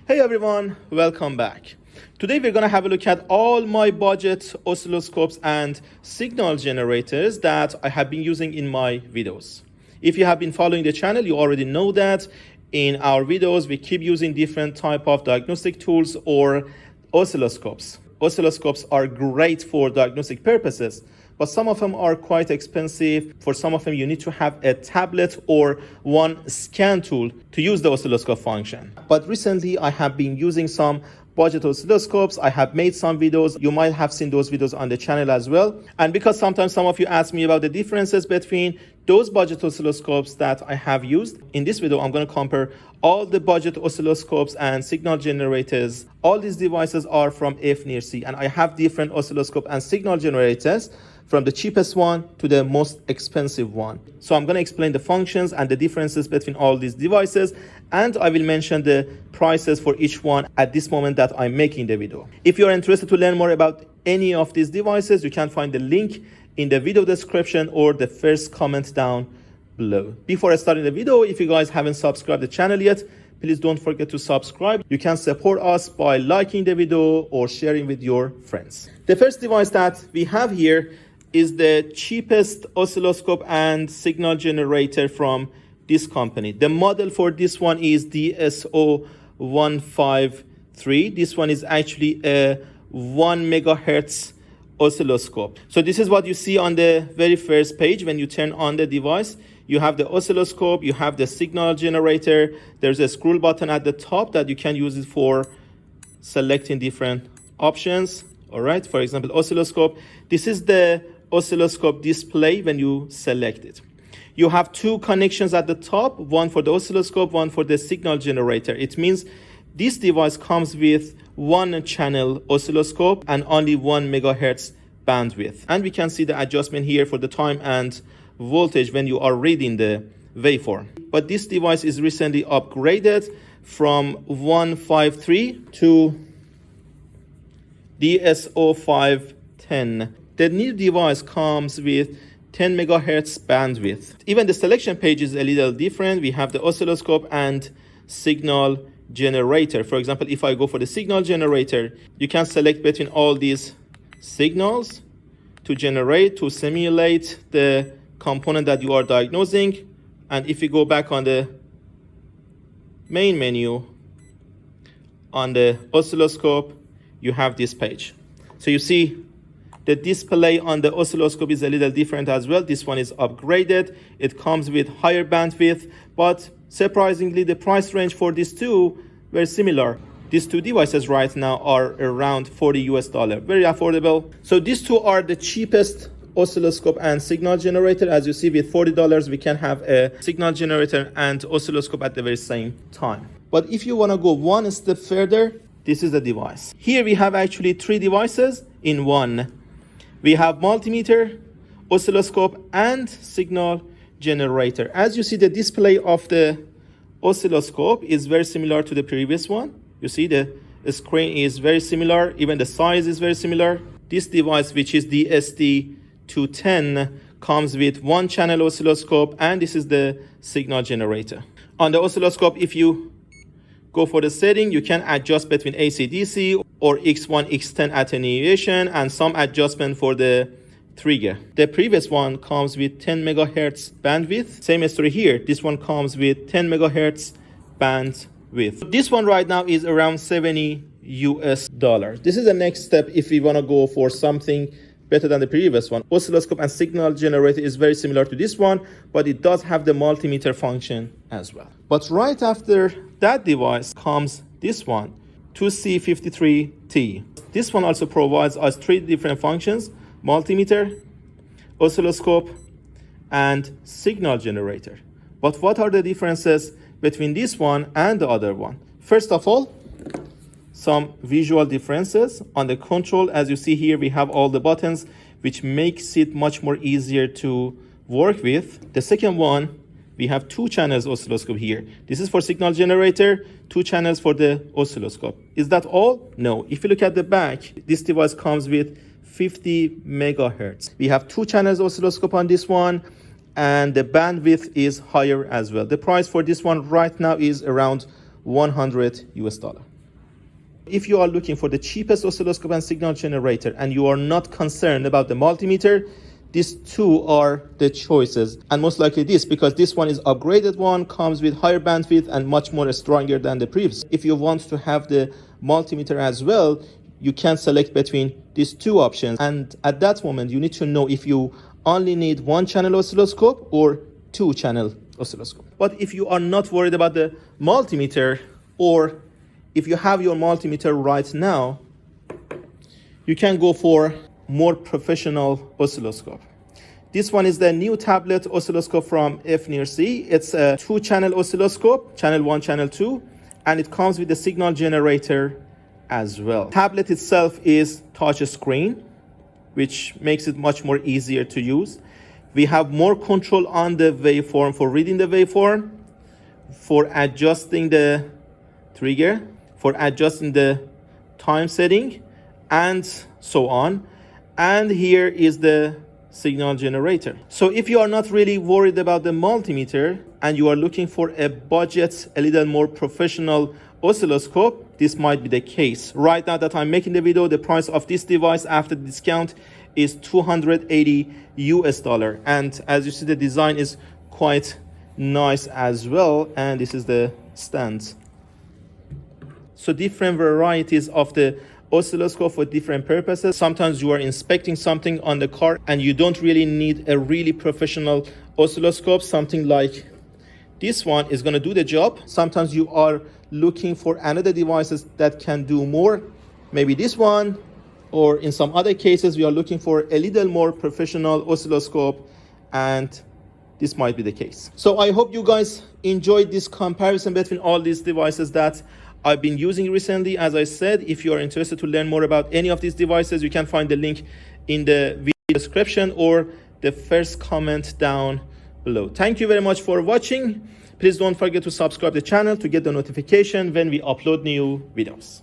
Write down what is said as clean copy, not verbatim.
Hey everyone, welcome back. Today we're going to have a look at all my budget oscilloscopes and signal generators that I have been using in my videos. If you have been following the channel, you already know that in our videos we keep using different type of diagnostic tools or oscilloscopes. Oscilloscopes are great for diagnostic purposes, but some of them are quite expensive. For some of them, you need to have a tablet or one scan tool to use the oscilloscope function. But recently, I have been using some budget oscilloscopes. I have made some videos. You might have seen those videos on the channel as well. And because sometimes some of you ask me about the differences between those budget oscilloscopes that I have used, in this video, I'm going to compare all the budget oscilloscopes and signal generators. All these devices are from Fnirsi, and I have different oscilloscope and signal generators from the cheapest one to the most expensive one. So I'm going to explain the functions and the differences between all these devices, and I will mention the prices for each one at this moment that I'm making the video. If you're interested to learn more about any of these devices, you can find the link in the video description or the first comment down below. Before I start the video, if you guys haven't subscribed to the channel yet, please don't forget to subscribe. You can support us by liking the video or sharing with your friends. The first device that we have here is the cheapest oscilloscope and signal generator from this company. The model for this one is DSO153. This one is actually a 1 megahertz oscilloscope. So this is what you see on the very first page when you turn on the device. You have the oscilloscope, you have the signal generator. There's a scroll button at the top that you can use it for selecting different options. All right, for example, oscilloscope. This is the oscilloscope display when you select it. You have two connections at the top, one for the oscilloscope, one for the signal generator. It means this device comes with one channel oscilloscope and only 1 megahertz bandwidth. And we can see the adjustment here for the time and voltage when you are reading the waveform. But this device is recently upgraded from 153 to DSO510. The new device comes with 10 megahertz bandwidth. Even the selection page is a little different. We have the oscilloscope and signal generator. For example, if I go for the signal generator, you can select between all these signals to generate, to simulate the component that you are diagnosing. And if you go back on the main menu, on the oscilloscope, you have this page. So you see the display on the oscilloscope is a little different as well. This one is upgraded. It comes with higher bandwidth, but surprisingly, the price range for these two were similar. These two devices right now are around $40 US, very affordable. So these two are the cheapest oscilloscope and signal generator. As you see, with $40, we can have a signal generator and oscilloscope at the very same time. But if you want to go one step further, this is the device. Here we have actually three devices in one. We have multimeter, oscilloscope, and signal generator. As you see, the display of the oscilloscope is very similar to the previous one. You see the screen is very similar. Even the size is very similar. This device, which is the SD210, comes with one channel oscilloscope, and this is the signal generator. On the oscilloscope, if you go for the setting, you can adjust between AC/DC or X1, X10 attenuation and some adjustment for the trigger. The previous one comes with 10 megahertz bandwidth. Same story here. This one comes with 10 megahertz bandwidth. This one right now is around $70 US. This is the next step if we want to go for something better than the previous one. Oscilloscope and signal generator is very similar to this one, but it does have the multimeter function as well. But right after that device comes this one, 2C53T. This one also provides us three different functions: multimeter, oscilloscope, and signal generator. But what are the differences between this one and the other one? First of all, some visual differences. On the control, as you see here, we have all the buttons, which makes it much more easier to work with. The second one, we have two channels oscilloscope here. This is for signal generator, two channels for the oscilloscope. Is that all? No. If you look at the back, this device comes with 50 megahertz. We have two channels oscilloscope on this one, and the bandwidth is higher as well. The price for this one right now is around $100 US. If you are looking for the cheapest oscilloscope and signal generator and you are not concerned about the multimeter, these two are the choices, and most likely this, because this one is upgraded one, comes with higher bandwidth and much more stronger than the previous. If you want to have the multimeter as well, you can select between these two options, and at that moment you need to know if you only need one channel oscilloscope or two channel oscilloscope. But if you are not worried about the multimeter, or if you have your multimeter right now, you can go for more professional oscilloscope. This one is the new tablet oscilloscope from Fnirsi. It's a 2-channel oscilloscope, channel 1, channel 2, and it comes with the signal generator as well. Tablet itself is touch screen, which makes it much more easier to use. We have more control on the waveform, for reading the waveform, for adjusting the trigger, for adjusting the time setting, and so on. And here is the signal generator. So if you are not really worried about the multimeter and you are looking for a budget, a little more professional oscilloscope, this might be the case. Right now that I'm making the video, the price of this device after the discount is $280 US. And as you see, the design is quite nice as well. And this is the stand. So different varieties of the oscilloscope for different purposes. Sometimes you are inspecting something on the car and you don't really need a really professional oscilloscope. Something like this one is going to do the job. Sometimes you are looking for another devices that can do more, maybe this one, or in some other cases we are looking for a little more professional oscilloscope, and this might be the case. So I hope you guys enjoyed this comparison between all these devices that I've been using recently. As I said, if you are interested to learn more about any of these devices, you can find the link in the video description or the first comment down below. Thank you very much for watching. Please don't forget to subscribe to the channel to get the notification when we upload new videos.